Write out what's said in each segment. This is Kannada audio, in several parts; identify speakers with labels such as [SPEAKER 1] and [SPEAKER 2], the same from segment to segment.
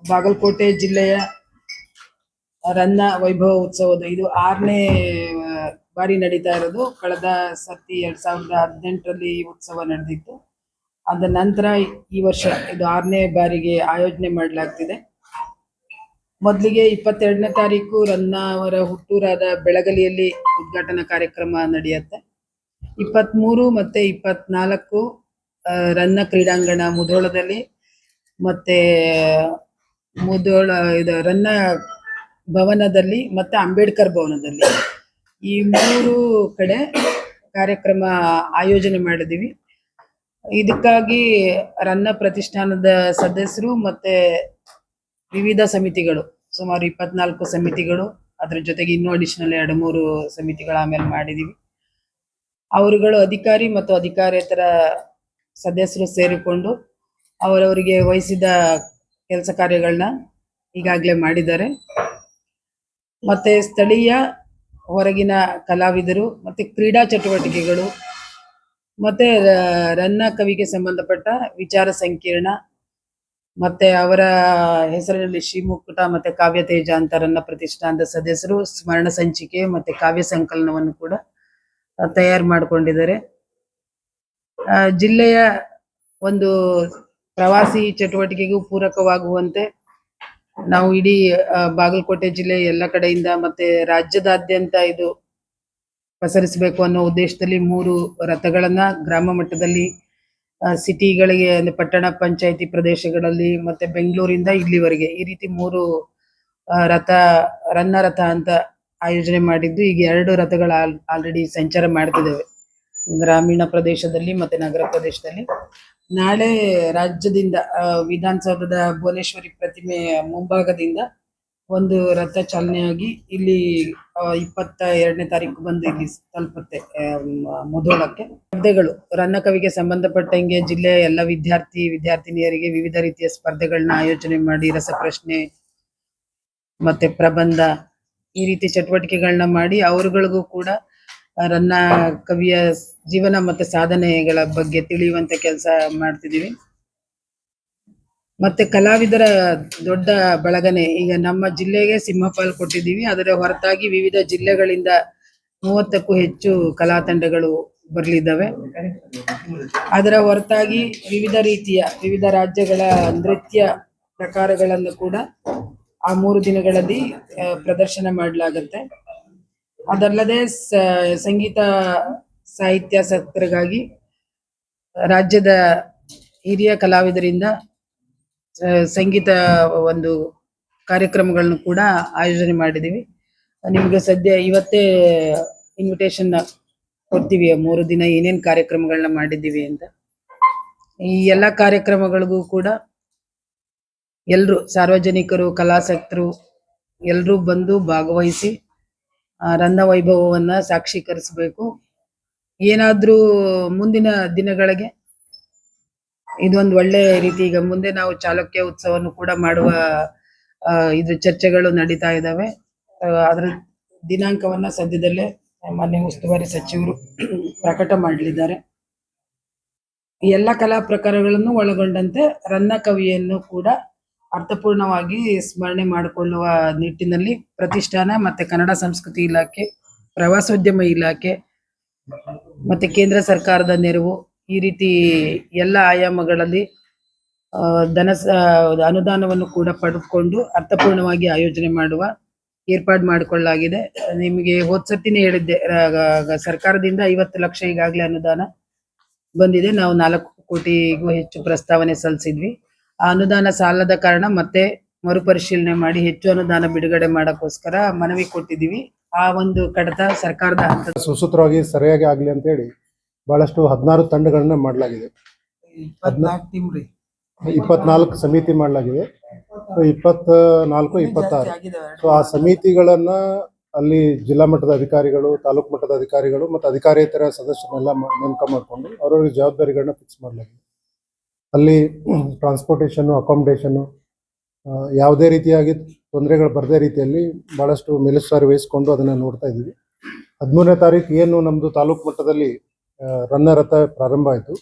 [SPEAKER 1] ಬಾಗಲಕೋಟೆ ಜಿಲ್ಲೆಯ ರನ್ನ ವೈಭವ ಉತ್ಸವದ ಇದು 6ನೇ ಬಾರಿ ನಡೀತಾ ಇರೋದು. ಕಳೆದ ಸರ್ತಿ 2018ರಲ್ಲಿ ಈ ಉತ್ಸವ ನಡೆದಿತ್ತು. ಅದ ನಂತರ ಈ ವರ್ಷ ಇದು 6ನೇ ಬಾರಿಗೆ ಆಯೋಜನೆ ಮಾಡಲಾಗ್ತಿದೆ. ಮೊದಲಿಗೆ 22ನೇ ತಾರೀಕು ರನ್ನ ಅವರ ಹುಟ್ಟೂರಾದ ಬೆಳಗಲಿಯಲ್ಲಿ ಉದ್ಘಾಟನಾ ಕಾರ್ಯಕ್ರಮ ನಡೆಯುತ್ತೆ. 23 ಮತ್ತೆ 24 ರನ್ನ ಕ್ರೀಡಾಂಗಣ ಮುಧೋಳದಲ್ಲಿ, ಮತ್ತೆ ಮುಧೋಳ ರನ್ನ ಭವನದಲ್ಲಿ ಮತ್ತೆ ಅಂಬೇಡ್ಕರ್ ಭವನದಲ್ಲಿ, ಈ 3 ಕಡೆ ಕಾರ್ಯಕ್ರಮ ಆಯೋಜನೆ ಮಾಡಿದೀವಿ. ಇದಕ್ಕಾಗಿ ರನ್ನ ಪ್ರತಿಷ್ಠಾನದ ಸದಸ್ಯರು ಮತ್ತೆ ವಿವಿಧ ಸಮಿತಿಗಳು, ಸುಮಾರು 24 ಸಮಿತಿಗಳು, ಅದ್ರ ಜೊತೆಗೆ ಇನ್ನೂ ಅಡಿಷನಲ್ 2-3 ಸಮಿತಿಗಳು ಆಮೇಲೆ ಮಾಡಿದೀವಿ. ಅವರುಗಳು ಅಧಿಕಾರಿ ಮತ್ತು ಅಧಿಕಾರೇತರ ಸದಸ್ಯರು ಸೇರಿಕೊಂಡು ಅವರವರಿಗೆ ವಹಿಸಿದ ಕೆಲಸ ಕಾರ್ಯಗಳನ್ನ ಈಗಾಗಲೇ ಮಾಡಿದ್ದಾರೆ. ಮತ್ತೆ ಸ್ಥಳೀಯ ಹೊರಗಿನ ಕಲಾವಿದರು ಮತ್ತೆ ಕ್ರೀಡಾ ಚಟುವಟಿಕೆಗಳು ಮತ್ತೆ ರನ್ನ ಕವಿಗೆ ಸಂಬಂಧಪಟ್ಟ ವಿಚಾರ ಸಂಕಿರಣ ಮತ್ತೆ ಅವರ ಹೆಸರಿನಲ್ಲಿ ಶ್ರೀಮುಕುಟ ಮತ್ತೆ ಕಾವ್ಯ ತೇಜ ಅಂತ ರನ್ನ ಪ್ರತಿಷ್ಠಾನದ ಸದಸ್ಯರು ಸ್ಮರಣ ಸಂಚಿಕೆ ಮತ್ತೆ ಕಾವ್ಯ ಸಂಕಲನವನ್ನು ಕೂಡ ತಯಾರು ಮಾಡಿಕೊಂಡಿದ್ದಾರೆ. ಜಿಲ್ಲೆಯ ಒಂದು ಪ್ರವಾಸಿ ಚಟುವಟಿಕೆಗೂ ಪೂರಕವಾಗುವಂತೆ ನಾವು ಇಡೀ ಬಾಗಲಕೋಟೆ ಜಿಲ್ಲೆ ಎಲ್ಲ ಕಡೆಯಿಂದ ಮತ್ತೆ ರಾಜ್ಯದಾದ್ಯಂತ ಇದು ಪಸರಿಸಬೇಕು ಅನ್ನೋ ಉದ್ದೇಶದಲ್ಲಿ 3 ರಥಗಳನ್ನ ಗ್ರಾಮ ಮಟ್ಟದಲ್ಲಿ, ಸಿಟಿಗಳಿಗೆ ಅಂದ್ರೆ ಪಟ್ಟಣ ಪಂಚಾಯತಿ ಪ್ರದೇಶಗಳಲ್ಲಿ ಮತ್ತೆ ಬೆಂಗಳೂರಿಂದ ಇಲ್ಲಿವರೆಗೆ ಈ ರೀತಿ 3 ರನ್ನ ರಥ ಅಂತ ಆಯೋಜನೆ ಮಾಡಿದ್ದು. ಈಗ 2 ರಥಗಳು ಆಲ್ರೆಡಿ ಸಂಚಾರ ಮಾಡ್ತಿದ್ದೇವೆ ಗ್ರಾಮೀಣ ಪ್ರದೇಶದಲ್ಲಿ ಮತ್ತೆ ನಗರ ಪ್ರದೇಶದಲ್ಲಿ. ನಾಳೆ ರಾಜ್ಯದಿಂದ ವಿಧಾನಸೌಧದ ಭುವನೇಶ್ವರಿ ಪ್ರತಿಮೆ ಮುಂಭಾಗದಿಂದ ಒಂದು ರಥ ಚಾಲನೆಯಾಗಿ ಇಲ್ಲಿ 22ನೇ ತಾರೀಕು ಬಂದು ಇಲ್ಲಿ ತಲುಪುತ್ತೆ ಮುಧೋಳಕ್ಕೆ. ಸ್ಪರ್ಧೆಗಳು ರನ್ನ ಕವಿಗೆ ಸಂಬಂಧಪಟ್ಟಂಗೆ ಜಿಲ್ಲೆಯ ಎಲ್ಲ ವಿದ್ಯಾರ್ಥಿನಿಯರಿಗೆ ವಿವಿಧ ರೀತಿಯ ಸ್ಪರ್ಧೆಗಳನ್ನ ಆಯೋಜನೆ ಮಾಡಿ ರಸಪ್ರಶ್ನೆ ಮತ್ತೆ ಪ್ರಬಂಧ ಈ ರೀತಿ ಚಟುವಟಿಕೆಗಳನ್ನ ಮಾಡಿ ಅವರುಗಳಿಗೂ ಕೂಡ ರನ್ನ ಕವಿಯ ಜೀವನ ಮತ್ತೆ ಸಾಧನೆಗಳ ಬಗ್ಗೆ ತಿಳಿಯುವಂತ ಕೆಲಸ ಮಾಡ್ತಿದೀವಿ. ಮತ್ತೆ ಕಲಾವಿದರ ದೊಡ್ಡ ಬಳಗನೆ ಈಗ ನಮ್ಮ ಜಿಲ್ಲೆಗೆ ಸಿಂಹಪಾಲು ಕೊಟ್ಟಿದ್ದೀವಿ. ಅದರ ಹೊರತಾಗಿ ವಿವಿಧ ಜಿಲ್ಲೆಗಳಿಂದ 30ಕ್ಕೂ ಹೆಚ್ಚು ಕಲಾ ತಂಡಗಳು ಬರಲಿದ್ದಾವೆ. ಅದರ ಹೊರತಾಗಿ ವಿವಿಧ ರಾಜ್ಯಗಳ ನೃತ್ಯ ಪ್ರಕಾರಗಳನ್ನು ಕೂಡ ಆ 3 ದಿನಗಳಲ್ಲಿ ಪ್ರದರ್ಶನ ಮಾಡಲಾಗುತ್ತೆ. ಅದಲ್ಲದೆ ಸಂಗೀತ ಸಾಹಿತ್ಯ ಸತ್ರಗಾಗಿ ರಾಜ್ಯದ ಹಿರಿಯ ಕಲಾವಿದರಿಂದ ಸಂಗೀತ ಒಂದು ಕಾರ್ಯಕ್ರಮಗಳನ್ನು ಕೂಡ ಆಯೋಜನೆ ಮಾಡಿದೀವಿ. ನಿಮ್ಗೆ ಸದ್ಯ ಇವತ್ತೇ ಇನ್ವಿಟೇಷನ್ ಕೊಡ್ತೀವಿ 3 ದಿನ ಏನೇನ್ ಕಾರ್ಯಕ್ರಮಗಳನ್ನ ಮಾಡಿದ್ದೀವಿ ಅಂತ. ಈ ಎಲ್ಲಾ ಕಾರ್ಯಕ್ರಮಗಳಿಗೂ ಕೂಡ ಎಲ್ರು ಸಾರ್ವಜನಿಕರು, ಕಲಾಸಕ್ತರು ಎಲ್ರೂ ಬಂದು ಭಾಗವಹಿಸಿ ರನ್ನ ವೈಭವವನ್ನ ಸಾಕ್ಷೀಕರಿಸಬೇಕು. ಏನಾದ್ರೂ ಮುಂದಿನ ದಿನಗಳಿಗೆ ಇದೊಂದು ಒಳ್ಳೆ ರೀತಿ, ಈಗ ಮುಂದೆ ನಾವು ಚಾಲುಕ್ಯ ಉತ್ಸವವನ್ನು ಕೂಡ ಮಾಡುವ ಇದ್ರ ಚರ್ಚೆಗಳು ನಡೀತಾ ಇದ್ದಾವೆ. ಅದರ ದಿನಾಂಕವನ್ನ ಸದ್ಯದಲ್ಲೇ ಮಾನ್ಯ ಉಸ್ತುವಾರಿ ಸಚಿವರು ಪ್ರಕಟ ಮಾಡಲಿದ್ದಾರೆ. ಎಲ್ಲ ಕಲಾ ಪ್ರಕಾರಗಳನ್ನು ಒಳಗೊಂಡಂತೆ ರನ್ನ ಕವಿಯನ್ನು ಕೂಡ ಅರ್ಥಪೂರ್ಣವಾಗಿ ಸ್ಮರಣೆ ಮಾಡಿಕೊಳ್ಳುವ ನಿಟ್ಟಿನಲ್ಲಿ ಪ್ರತಿಷ್ಠಾನ ಮತ್ತೆ ಕನ್ನಡ ಸಂಸ್ಕೃತಿ ಇಲಾಖೆ, ಪ್ರವಾಸೋದ್ಯಮ ಇಲಾಖೆ ಮತ್ತೆ ಕೇಂದ್ರ ಸರ್ಕಾರದ ನೆರವು ಈ ರೀತಿ ಎಲ್ಲ ಆಯಾಮಗಳಲ್ಲಿ ಅನುದಾನವನ್ನು ಕೂಡ ಪಡೆದುಕೊಂಡು ಅರ್ಥಪೂರ್ಣವಾಗಿ ಆಯೋಜನೆ ಮಾಡುವ ಏರ್ಪಾಡು ಮಾಡಿಕೊಳ್ಳಲಾಗಿದೆ. ನಿಮಗೆ ಹೋದ್ಸತಿನೇ ಹೇಳಿದ್ದೆ, ಸರ್ಕಾರದಿಂದ 50 ಲಕ್ಷ ಈಗಾಗಲೇ ಅನುದಾನ ಬಂದಿದೆ. ನಾವು 4 ಕೋಟಿಗೂ ಹೆಚ್ಚು ಪ್ರಸ್ತಾವನೆ ಸಲ್ಲಿಸಿದ್ವಿ. ಆ ಅನುದಾನ ಸಾಲದ ಕಾರಣ ಮತ್ತೆ ಮರುಪರಿಶೀಲನೆ ಮಾಡಿ ಹೆಚ್ಚು ಅನುದಾನ ಬಿಡುಗಡೆ ಮಾಡಕ್ಕೋಸ್ಕರ ಮನವಿ ಕೊಟ್ಟಿದ್ದೀವಿ. ಆ ಒಂದು ಕಡತ ಸರ್ಕಾರದ
[SPEAKER 2] ಸುಸೂತ್ರವಾಗಿ ಸರಿಯಾಗಿ ಆಗ್ಲಿ ಅಂತ ಹೇಳಿ ಬಹಳಷ್ಟು 16 ತಂಡಗಳನ್ನ ಮಾಡಲಾಗಿದೆ. 24 ಸಮಿತಿ ಮಾಡಲಾಗಿದೆ. 24, 26 ಸೊ ಆ ಸಮಿತಿಗಳನ್ನ ಅಲ್ಲಿ ಜಿಲ್ಲಾ ಮಟ್ಟದ ಅಧಿಕಾರಿಗಳು, ತಾಲೂಕು ಮಟ್ಟದ ಅಧಿಕಾರಿಗಳು ಮತ್ತು ಅಧಿಕಾರೇತರ ಸದಸ್ಯರನ್ನೆಲ್ಲ ನೇಮಕ ಮಾಡಿಕೊಂಡು ಅವರವರಿಗೆ ಜವಾಬ್ದಾರಿಗಳನ್ನ ಫಿಕ್ಸ್ ಮಾಡಲಾಗಿದೆ. ಅಲ್ಲಿ ಟ್ರಾನ್ಸ್ಪೋರ್ಟೇಷನ್ನು, ಅಕಾಮಿಡೇಷನ್ನು ಯಾವುದೇ ರೀತಿಯಾಗಿ ತೊಂದರೆಗಳು ಬರದೇ ರೀತಿಯಲ್ಲಿ ಭಾಳಷ್ಟು ಮೇಲುಸ್ತುವಾರಿ ವಹಿಸ್ಕೊಂಡು ಅದನ್ನು ನೋಡ್ತಾ ಇದ್ದೀವಿ. 13ನೇ ತಾರೀಕು ಏನು ನಮ್ಮದು ತಾಲೂಕು ಮಟ್ಟದಲ್ಲಿ ರನ್ನ ರಥ ಪ್ರಾರಂಭ ಆಯಿತು.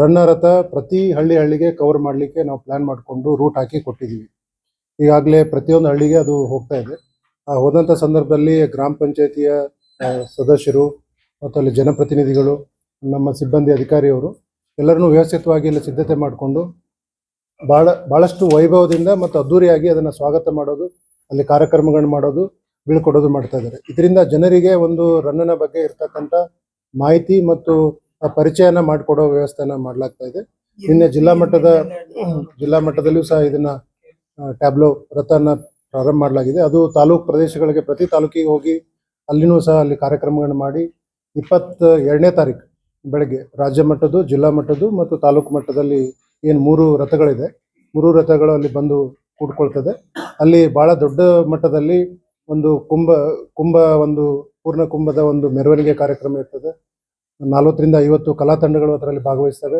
[SPEAKER 2] ರನ್ನ ರಥ ಪ್ರತಿ ಹಳ್ಳಿಗೆ ಕವರ್ ಮಾಡಲಿಕ್ಕೆ ನಾವು ಪ್ಲ್ಯಾನ್ ಮಾಡಿಕೊಂಡು ರೂಟ್ ಹಾಕಿ ಕೊಟ್ಟಿದ್ದೀವಿ. ಈಗಾಗಲೇ ಪ್ರತಿಯೊಂದು ಹಳ್ಳಿಗೆ ಅದು ಹೋಗ್ತಾ ಇದೆ. ಹೋದಂಥ ಸಂದರ್ಭದಲ್ಲಿ ಗ್ರಾಮ ಪಂಚಾಯತಿಯ ಸದಸ್ಯರು ಮತ್ತು ಅಲ್ಲಿ ಜನಪ್ರತಿನಿಧಿಗಳು, ನಮ್ಮ ಸಿಬ್ಬಂದಿ ಅಧಿಕಾರಿಯವರು ಎಲ್ಲರನ್ನೂ ವ್ಯವಸ್ಥಿತವಾಗಿ ಇಲ್ಲಿ ಸಿದ್ಧತೆ ಮಾಡಿಕೊಂಡು ಭಾಳಷ್ಟು ವೈಭವದಿಂದ ಮತ್ತು ಅದ್ದೂರಿಯಾಗಿ ಅದನ್ನು ಸ್ವಾಗತ ಮಾಡೋದು, ಅಲ್ಲಿ ಕಾರ್ಯಕ್ರಮಗಳನ್ನು ಮಾಡೋದು, ಬೀಳ್ಕೊಡೋದು ಮಾಡ್ತಾ ಇದ್ದಾರೆ. ಇದರಿಂದ ಜನರಿಗೆ ಒಂದು ರನ್ನನ ಬಗ್ಗೆ ಇರ್ತಕ್ಕಂಥ ಮಾಹಿತಿ ಮತ್ತು ಪರಿಚಯನ ಮಾಡಿಕೊಡೋ ವ್ಯವಸ್ಥೆನ ಮಾಡಲಾಗ್ತಾ ಇದೆ. ನಿನ್ನೆ ಜಿಲ್ಲಾ ಮಟ್ಟದಲ್ಲಿಯೂ ಸಹ ಇದನ್ನ ಟ್ಯಾಬ್ಲೋ ರಥನ ಪ್ರಾರಂಭ ಮಾಡಲಾಗಿದೆ. ಅದು ತಾಲೂಕು ಪ್ರದೇಶಗಳಿಗೆ, ಪ್ರತಿ ತಾಲೂಕಿಗೆ ಹೋಗಿ ಅಲ್ಲಿನೂ ಸಹ ಅಲ್ಲಿ ಕಾರ್ಯಕ್ರಮಗಳನ್ನು ಮಾಡಿ 22ನೇ ತಾರೀಕು ಬೆಳಗ್ಗೆ ರಾಜ್ಯ ಮಟ್ಟದ್ದು, ಜಿಲ್ಲಾ ಮಟ್ಟದ್ದು ಮತ್ತು ತಾಲೂಕು ಮಟ್ಟದಲ್ಲಿ ಏನು 3 ರಥಗಳಿದೆ, 3 ರಥಗಳು ಅಲ್ಲಿ ಬಂದು ಕೂಡ್ಕೊಳ್ತದೆ. ಅಲ್ಲಿ ಬಹಳ ದೊಡ್ಡ ಮಟ್ಟದಲ್ಲಿ ಒಂದು ಒಂದು ಪೂರ್ಣ ಕುಂಭದ ಒಂದು ಮೆರವಣಿಗೆ ಕಾರ್ಯಕ್ರಮ ಇರ್ತದೆ. 40ರಿಂದ 50 ಕಲಾ ತಂಡಗಳು ಅದರಲ್ಲಿ ಭಾಗವಹಿಸ್ತವೆ.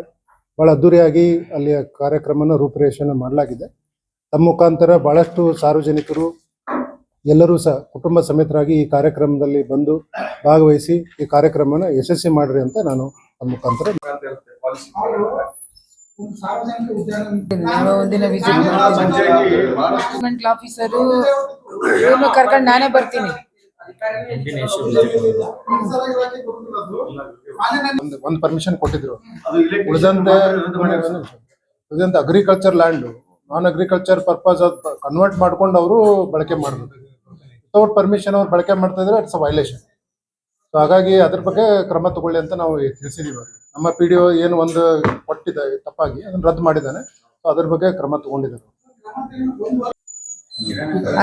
[SPEAKER 2] ಬಹಳ ಅದ್ದೂರಿಯಾಗಿ ಅಲ್ಲಿಯ ಕಾರ್ಯಕ್ರಮನ ರೂಪುರೇಷೆನ ಮಾಡಲಾಗಿದೆ. ತಮ್ಮ ಮುಖಾಂತರ ಬಹಳಷ್ಟು ಸಾರ್ವಜನಿಕರು ಎಲ್ಲರೂ ಸಹ ಕುಟುಂಬ ಸಮೇತರಾಗಿ ಈ ಕಾರ್ಯಕ್ರಮದಲ್ಲಿ ಬಂದು ಭಾಗವಹಿಸಿ ಈ ಕಾರ್ಯಕ್ರಮನ ಯಶಸ್ವಿ ಮಾಡ್ರಿ ಅಂತ ನಾನು ತಮ್ಮ ಮುಖಾಂತರ
[SPEAKER 1] ಒಂದಿನ ವಿಸಿಟ್ ಆಫೀಸರು ಕರ್ಕೊಂಡು ನಾನೇ ಬರ್ತೀನಿ.
[SPEAKER 2] ಒಂದು ಪರ್ಮಿಷನ್ ಕೊಟ್ಟಿದ್ರು. ಉಳಿದಂತೆ ಅಗ್ರಿಕಲ್ಚರ್ ಲ್ಯಾಂಡ್ ನಾನ್ ಅಗ್ರಿಕಲ್ಚರ್ ಪರ್ಪಸ್ ಕನ್ವರ್ಟ್ ಮಾಡ್ಕೊಂಡು ಅವರು ಬಳಕೆ ಮಾಡಬೇಕು. ವಿತೌಟ್ ಪರ್ಮಿಷನ್ ಅವ್ರು ಬಳಕೆ ಮಾಡ್ತಾ ಇದ್ರೆ ಇಟ್ಸ್ ಅ ವೈಲೇಷನ್. ಸೊ ಹಾಗಾಗಿ ಅದ್ರ ಬಗ್ಗೆ ಕ್ರಮ ತಗೊಳ್ಳಿ ಅಂತ ನಾವು ತಿಳಿಸಿದೀವಿ. ನಮ್ಮ PDO ಏನು ಒಂದು ಕೊಟ್ಟಿದೆ ತಪ್ಪಾಗಿ ಅದನ್ನ ರದ್ದು ಮಾಡಿದ್ದಾನೆ. ಸೊ ಅದ್ರ ಬಗ್ಗೆ ಕ್ರಮ ತಗೊಂಡಿದ್ದಾರೆ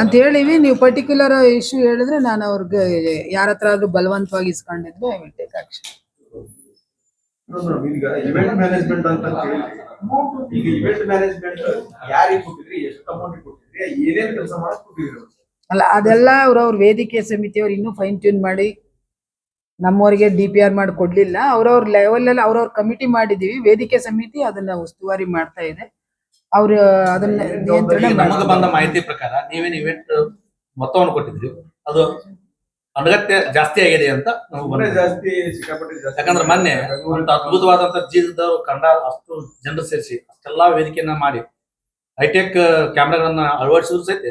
[SPEAKER 1] ಅಂತ ಹೇಳಿವಿ. ನೀವು ಪರ್ಟಿಕ್ಯುಲರ್ ಇಶ್ಯೂ ಹೇಳಿದ್ರೆ ನಾನು ಅವ್ರಿಗೆ ಯಾರ ಹತ್ರ ಆದ್ರೂ ಬಲವಂತವಾಗಿ ಇಸ್ಕೊಂಡಿದ್ರೆ ಐ ವಿಲ್ ಟೇಕ್ ಆಕ್ಷನ್.
[SPEAKER 3] ಈಗ ಇವೆಂಟ್ ಮ್ಯಾನೇಜ್ಮೆಂಟ್ ಅಂತ ಹೇಳಿ, ಈಗ ಇವೆಂಟ್ ಮ್ಯಾನೇಜ್ಮೆಂಟ್ ಯಾರಿಗೆ ಕೊಟ್ಟಿದ್ರಿ, ಎಷ್ಟು ಅಮೌಂಟ್ ಕೊಟ್ಟಿದ್ರಿ, ಏನೇನು ಕೆಲಸ ಮಾಡಕ್ ಕೊಟ್ಟಿದ್ರಿ?
[SPEAKER 1] ಅಲ್ಲ, ಅದೆಲ್ಲ ಅವ್ರ ವೇದಿಕೆ ಸಮಿತಿಯವ್ರು ಇನ್ನೂ ಫೈನ್ ಟ್ಯೂನ್ ಮಾಡಿ ನಮ್ಮವರಿಗೆ DPR ಮಾಡಿ ಕೊಡ್ಲಿಲ್ಲ. ಅವ್ರವ್ರ ಲೆವೆಲ್ ಅಲ್ಲಿ ಅವ್ರವ್ರ ಕಮಿಟಿ ಮಾಡಿದೀವಿ. ವೇದಿಕೆ ಸಮಿತಿ ಅದನ್ನ ಉಸ್ತುವಾರಿ ಮಾಡ್ತಾ ಇದೆ. ಅವ್ರು ಅದನ್ನ ನಿಯಂತ್ರಣ
[SPEAKER 4] ನಮಗೆ ಬಂದ ಮಾಹಿತಿ ಪ್ರಕಾರ ನೀವೇನು ಇವೆಂಟ್ ಮೊತ್ತವನ್ನು ಕೊಟ್ಟಿದ್ರಿ, ಅದು ಅನಗತ್ಯ ಜಾಸ್ತಿ ಆಗಿದೆ ಅಂತ
[SPEAKER 3] ಜಾಸ್ತಿ ಸಿಕ್ಕಾಪಟ್ಟೆ ಜಾಸ್ತಿ.
[SPEAKER 4] ಯಾಕಂದ್ರೆ ಮೊನ್ನೆ ಒಂದು ಅದ್ಭುತವಾದಂತ ಜೀವದವರು ಕಂಡ ಅಷ್ಟು ಜನರು ಸೇರಿಸಿ ಅಷ್ಟೆಲ್ಲಾ ವೇದಿಕೆಯನ್ನ ಮಾಡಿ ಹೈಟೆಕ್ ಕ್ಯಾಮ್ರಾಗಳನ್ನ ಅಳವಡಿಸಿದ್ರು ಸಹಿತ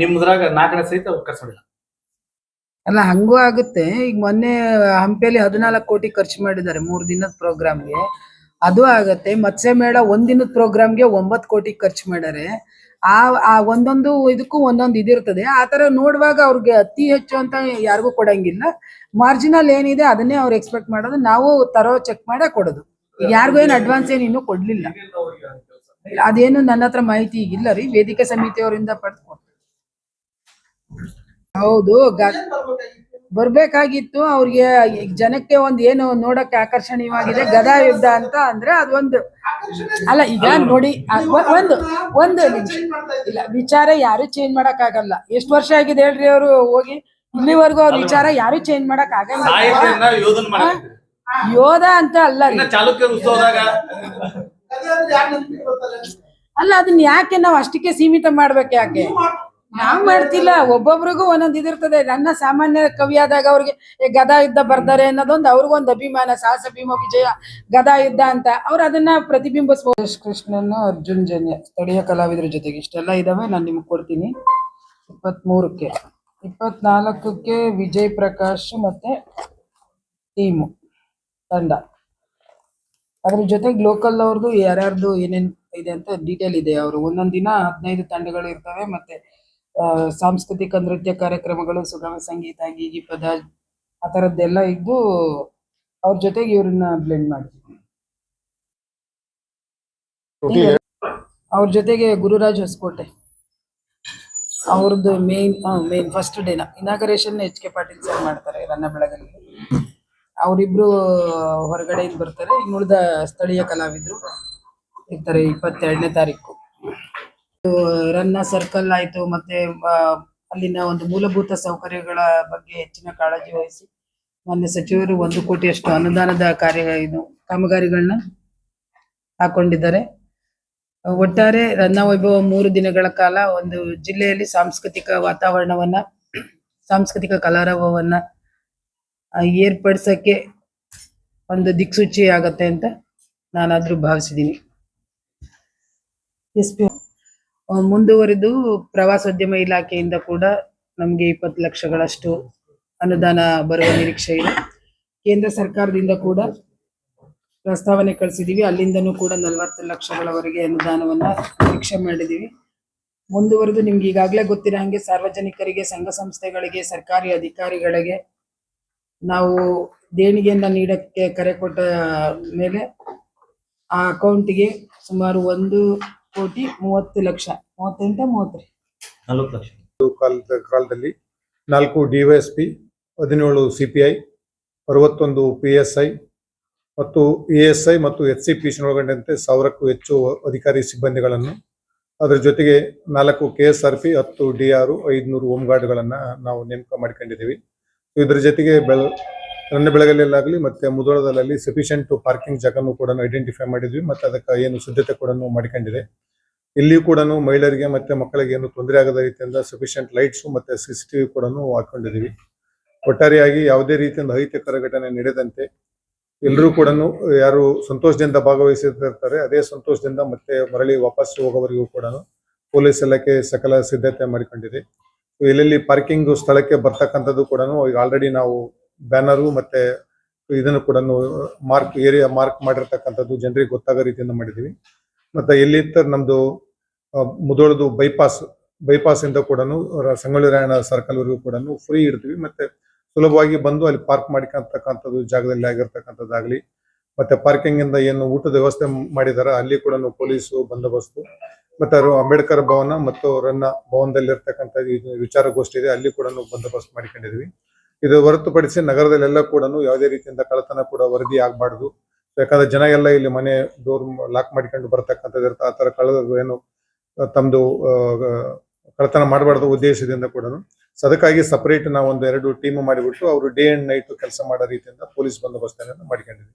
[SPEAKER 4] ನಿಮ್ದ್ರಾಗ 4ನೇ ಸಹಿತ ಕರ್ಸೋದಿಲ್ಲ.
[SPEAKER 1] ಅಲ್ಲ, ಹಂಗೂ ಆಗುತ್ತೆ. ಈಗ ಮೊನ್ನೆ ಹಂಪಿಯಲ್ಲಿ 14 ಕೋಟಿ ಖರ್ಚು ಮಾಡಿದ್ದಾರೆ 3 ದಿನದ ಪ್ರೋಗ್ರಾಮ್ಗೆ. ಅದು ಆಗತ್ತೆ. ಮತ್ಸ್ಯ ಮೇಳ 1 ದಿನದ ಪ್ರೋಗ್ರಾಮ್ಗೆ 9 ಕೋಟಿ ಖರ್ಚು ಮಾಡ್ಯಾರೆ. ಆ ಒಂದೊಂದು ಇದಕ್ಕೂ ಒಂದೊಂದು ಇದಿರ್ತದೆ. ಆ ತರ ನೋಡುವಾಗ ಅವ್ರಿಗೆ ಅತಿ ಹೆಚ್ಚು ಅಂತ ಯಾರಿಗೂ ಕೊಡಂಗಿಲ್ಲ. ಮಾರ್ಜಿನಲ್ ಏನಿದೆ ಅದನ್ನೇ ಅವ್ರು ಎಕ್ಸ್ಪೆಕ್ಟ್ ಮಾಡೋದು. ನಾವು ಚೆಕ್ ಮಾಡೇ ಕೊಡೋದು. ಯಾರಿಗೂ ಏನು ಅಡ್ವಾನ್ಸ್ ಏನು ಇನ್ನೂ ಕೊಡ್ಲಿಲ್ಲ. ಅದೇನು ನನ್ನ ಹತ್ರ ಮಾಹಿತಿ ಈಗಿಲ್ಲ ರೀ. ವೇದಿಕೆ ಸಮಿತಿಯವರಿಂದ ಪಡೆದುಕೊಂಡು ಹೌದು ಬರ್ಬೇಕಾಗಿತ್ತು. ಅವ್ರಿಗೆ ಜನಕ್ಕೆ ಒಂದ್ ಏನು ನೋಡಕ್ಕೆ ಆಕರ್ಷಣೀಯವಾಗಿದೆ ಗದಾ ಯುದ್ಧ ಅಂತ ಅಂದ್ರೆ ಅದೊಂದು ಅಲ್ಲ. ಈಗ ನೋಡಿ, ಒಂದು ನಿಮಿಷ ಇಲ್ಲ, ವಿಚಾರ ಯಾರು ಚೇಂಜ್ ಮಾಡಕ್ ಆಗಲ್ಲ. ಎಷ್ಟು ವರ್ಷ ಆಗಿದೆ ಹೇಳ್ರಿ ಅವರು ಹೋಗಿ, ಇಲ್ಲಿವರೆಗೂ ಅವ್ರ ವಿಚಾರ ಯಾರು ಚೇಂಜ್ ಮಾಡಕ್ ಆಗಲ್ಲ. ಯೋಧ ಅಂತ ಅಲ್ಲ ರೀ,
[SPEAKER 4] ಚಾಲುಕ್ಯ ಉತ್ಸವದಾಗ
[SPEAKER 1] ಅಲ್ಲ. ಅದನ್ನ ಯಾಕೆ ನಾವು ಅಷ್ಟಕ್ಕೆ ಸೀಮಿತ ಮಾಡ್ಬೇಕು? ಯಾಕೆ ನಾವ್ ಮಾಡ್ತಿಲ್ಲ? ಒಬ್ಬೊಬ್ರಿಗೂ ಒಂದೊಂದು ಇದಿರ್ತದೆ. ನನ್ನ ಸಾಮಾನ್ಯ ಕವಿ ಆದಾಗ ಅವ್ರಿಗೆ ಗದಾ ಯುದ್ಧ ಬರ್ತಾರೆ ಅನ್ನೋದೊಂದು ಅವ್ರಿಗೊಂದು ಅಭಿಮಾನ. ಸಾಹಸ ಭೀಮ ವಿಜಯ ಗದಾ ಯುದ್ಧ ಅಂತ ಅವ್ರು ಅದನ್ನ ಪ್ರತಿಬಿಂಬಿಸ್ಬೋದು. ಕೃಷ್ಣನ್, ಅರ್ಜುನ್ ಜನ್ಯ ಸ್ಥಳೀಯ ಕಲಾವಿದರ ಜೊತೆಗೆ ಇಷ್ಟೆಲ್ಲ ಇದಾವೆ. ನಾನು ನಿಮ್ಗೆ ಕೊಡ್ತೀನಿ. 23ಕ್ಕೆ 24ಕ್ಕೆ ವಿಜಯ್ ಪ್ರಕಾಶ್ ಮತ್ತೆ ಟೀಮು ತಂಡ. ಅದ್ರ ಜೊತೆಗೆ ಲೋಕಲ್ ಅವ್ರದ್ದು ಯಾರ್ಯಾರ್ದು ಏನೇನ್ ಇದೆ ಅಂತ ಡೀಟೇಲ್ ಇದೆ. ಅವರು ಒಂದೊಂದ್ ದಿನ 15 ತಂಡಗಳು ಇರ್ತವೆ. ಮತ್ತೆ ಸಾಂಸ್ಕೃತಿಕ ನೃತ್ಯ ಕಾರ್ಯಕ್ರಮಗಳು, ಸುಗಮ ಸಂಗೀತ, ಗೀಗಿ ಪದ, ಆ ತರದ್ದೆಲ್ಲ ಇದ್ದು ಅವ್ರ ಜೊತೆಗೆ ಇವ್ರನ್ನ ಬ್ಲೆಂಡ್ ಮಾಡ್ತೀವಿ. ಅವ್ರ ಜೊತೆಗೆ ಗುರುರಾಜ್ ಹೊಸಕೋಟೆ ಅವ್ರದ್ದು ಮೇನ್ ಫಸ್ಟ್ ಡೇನ ಇನಾಗರೇಷನ್ HK ಪಾಟೀಲ್ ಸರ್ ಮಾಡ್ತಾರೆ ರನ್ನ ಬೆಳಗಲ್ಲಿ. ಅವರಿಬ್ರು ಹೊರಗಡೆಯಿಂದ ಬರ್ತಾರೆ. ಇನ್ನು ಉಳಿದ ಸ್ಥಳೀಯ ಕಲಾವಿದರು ಇರ್ತಾರೆ. 22ನೇ ತಾರೀಕು ರನ್ನ ಸರ್ಕಲ್ ಆಯ್ತು. ಮತ್ತೆ ಅಲ್ಲಿನ ಒಂದು ಮೂಲಭೂತ ಸೌಕರ್ಯಗಳ ಬಗ್ಗೆ ಹೆಚ್ಚಿನ ಕಾಳಜಿ ವಹಿಸಿ ಮಾನ್ಯ ಸಚಿವರು 1 ಕೋಟಿಯಷ್ಟು ಅನುದಾನದ ಕಾಮಗಾರಿಗಳನ್ನ ಹಾಕೊಂಡಿದ್ದಾರೆ. ಒಟ್ಟಾರೆ ರನ್ನ ವೈಭವ 3 ದಿನಗಳ ಕಾಲ ಒಂದು ಜಿಲ್ಲೆಯಲ್ಲಿ ಸಾಂಸ್ಕೃತಿಕ ವಾತಾವರಣವನ್ನ, ಸಾಂಸ್ಕೃತಿಕ ಕಲಾರವವನ್ನ ಏರ್ಪಡಿಸಕ್ಕೆ ಒಂದು ದಿಕ್ಸೂಚಿ ಆಗತ್ತೆ ಅಂತ ನಾನಾದ್ರೂ ಭಾವಿಸಿದೀನಿ. SP ಮುಂದುವರೆದು ಪ್ರವಾಸೋದ್ಯಮ ಇಲಾಖೆಯಿಂದ ಕೂಡ ನಮ್ಗೆ 20 ಲಕ್ಷಗಳಷ್ಟು ಅನುದಾನ ಬರುವ ನಿರೀಕ್ಷೆ ಇದೆ. ಕೇಂದ್ರ ಸರ್ಕಾರದಿಂದ ಕೂಡ ಪ್ರಸ್ತಾವನೆ ಕಳಿಸಿದೀವಿ, ಅಲ್ಲಿಂದನೂ ಕೂಡ 40 ಲಕ್ಷಗಳವರೆಗೆ ಅನುದಾನವನ್ನ ನಿರೀಕ್ಷೆ ಮಾಡಿದೀವಿ. ಮುಂದುವರೆದು ನಿಮ್ಗೆ ಈಗಾಗಲೇ ಗೊತ್ತಿರೋ ಹಾಗೆ ಸಾರ್ವಜನಿಕರಿಗೆ, ಸಂಘ ಸಂಸ್ಥೆಗಳಿಗೆ, ಸರ್ಕಾರಿ ಅಧಿಕಾರಿಗಳಿಗೆ ನಾವು ದೇಣಿಗೆಯನ್ನ ನೀಡಕ್ಕೆ ಕರೆ ಕೊಟ್ಟ ಮೇಲೆ ಆ ಅಕೌಂಟಿಗೆ ಸುಮಾರು 1,30,30,00,000 38 30
[SPEAKER 4] 40 ಲಕ್ಷ.
[SPEAKER 2] ಕಾಲದಲ್ಲಿ 4 ಡಿವೈಎಸ್ಪಿ, 17 CPI, 61 PSI ಮತ್ತು ESI ಮತ್ತು HCPC ಒಳಗೊಂಡಂತೆ 1000ಕ್ಕೂ ಹೆಚ್ಚು ಅಧಿಕಾರಿ ಸಿಬ್ಬಂದಿಗಳನ್ನು, ಅದರ ಜೊತೆಗೆ 4 KSRP, 10 DR, 500 ಹೋಮ್ ಗಾರ್ಡ್ಗಳನ್ನ ನಾವು ನೇಮಕ ಮಾಡ್ಕೊಂಡಿದ್ದೀವಿ. ಇದ್ರ ಜೊತೆಗೆ ಬೆಳಗಲಿಯಲ್ಲಾಗಲಿ ಮತ್ತೆ ಮುಧೋಳದಲ್ಲಿ ಸಫಿಷಿಯಂಟ್ ಪಾರ್ಕಿಂಗ್ ಜಾಗನೂ ಕೂಡ ಐಡೆಂಟಿಫೈ ಮಾಡಿದ್ವಿ ಮತ್ತೆ ಅದಕ್ಕೆ ಏನು ಸಿದ್ಧತೆ ಕೂಡ ಮಾಡಿಕೊಂಡಿದೆ. ಇಲ್ಲಿಯೂ ಕೂಡ ಮಹಿಳೆಯರಿಗೆ ಮತ್ತೆ ಮಕ್ಕಳಿಗೆ ಏನು ತೊಂದರೆ ಆಗದ ರೀತಿಯಿಂದ ಸಫಿಷಿಯಂಟ್ ಲೈಟ್ಸ್ ಮತ್ತೆ CCTV ಕೂಡ ಹಾಕೊಂಡಿದ್ದೀವಿ. ಒಟ್ಟಾರೆಯಾಗಿ ಯಾವುದೇ ರೀತಿಯಿಂದ ಅಹಿತಕರ ಘಟನೆ ನಡೆದಂತೆ ಎಲ್ಲರೂ ಕೂಡ ಯಾರು ಸಂತೋಷದಿಂದ ಭಾಗವಹಿಸಿರ್ತಾರೆ ಅದೇ ಸಂತೋಷದಿಂದ ಮತ್ತೆ ಮರಳಿ ವಾಪಸ್ ಹೋಗೋವರೆಗೂ ಕೂಡ ಪೊಲೀಸ್ ಇಲಾಖೆ ಸಕಲ ಸಿದ್ಧತೆ ಮಾಡಿಕೊಂಡಿದೆ. ಎಲ್ಲೆಲ್ಲಿ ಪಾರ್ಕಿಂಗ್ ಸ್ಥಳಕ್ಕೆ ಬರ್ತಕ್ಕಂಥದ್ದು ಕೂಡ ಈಗ ಆಲ್ರೆಡಿ ನಾವು ಬ್ಯಾನರು ಮತ್ತೆ ಇದನ್ನು ಕೂಡ ಏರಿಯಾ ಮಾರ್ಕ್ ಮಾಡಿರ್ತಕ್ಕಂಥದ್ದು ಜನರಿಗೆ ಗೊತ್ತಾಗೋ ರೀತಿಯಿಂದ ಮಾಡಿದೀವಿ. ಮತ್ತೆ ಎಲ್ಲಿ ನಮ್ದು ಮುಧೋಳದು ಬೈಪಾಸ್ ಇಂದ ಕೂಡ ಸಂಗೊಳ್ಳಿ ರಾಯಣ್ಣ ಸರ್ಕಲ್ ವರೆಗೂ ಕೂಡ ಫ್ರೀ ಇಡ್ತೀವಿ. ಮತ್ತೆ ಸುಲಭವಾಗಿ ಬಂದು ಅಲ್ಲಿ ಪಾರ್ಕ್ ಮಾಡಿರ್ತಕ್ಕಂಥದ್ದು ಜಾಗದಲ್ಲಿ ಆಗಿರ್ತಕ್ಕಂಥದ್ದಾಗ್ಲಿ, ಮತ್ತೆ ಪಾರ್ಕಿಂಗ್ ಇಂದ ಏನು ಊಟದ ವ್ಯವಸ್ಥೆ ಮಾಡಿದಾರ ಅಲ್ಲಿ ಕೂಡ ಪೊಲೀಸು ಬಂದೋಬಸ್ತು, ಮತ್ತೆ ಅಂಬೇಡ್ಕರ್ ಭವನ ಮತ್ತು ರನ್ನ ಭವನದಲ್ಲಿ ಇರ್ತಕ್ಕಂಥ ವಿಚಾರಗೋಷ್ಠಿ ಇದೆ, ಅಲ್ಲಿ ಕೂಡ ಬಂದೋಬಸ್ತ್ ಮಾಡಿಕೊಂಡಿದ್ವಿ. ಇದು ಹೊರತುಪಡಿಸಿ ನಗರದಲ್ಲೆಲ್ಲ ಕೂಡ ಯಾವುದೇ ರೀತಿಯಿಂದ ಕಳ್ಳತನ ಕೂಡ ವರದಿ ಆಗಬಾರ್ದು. ಯಾಕಂದ್ರೆ ಜನ ಎಲ್ಲ ಇಲ್ಲಿ ಮನೆ ಡೋರ್ ಲಾಕ್ ಮಾಡಿಕೊಂಡು ಬರ್ತಕ್ಕಂಥದ್ದು ಇರುತ್ತೆ. ಆ ತರ ಏನು ತಮ್ದು ಕಳ್ಳತನ ಮಾಡಬಾರ್ದು ಉದ್ದೇಶದಿಂದ ಕೂಡ ಅದಕ್ಕಾಗಿ ಸಪರೇಟ್ ನಾವು 1-2 ಟೀಮ್ ಮಾಡಿಬಿಟ್ಟು ಅವರು ಡೇ ಅಂಡ್ ನೈಟ್ ಕೆಲಸ ಮಾಡೋ ರೀತಿಯಿಂದ ಪೊಲೀಸ್ ಬಂದೋಬಸ್ತನ್ನು ಮಾಡಿಕೊಂಡಿದ್ವಿ.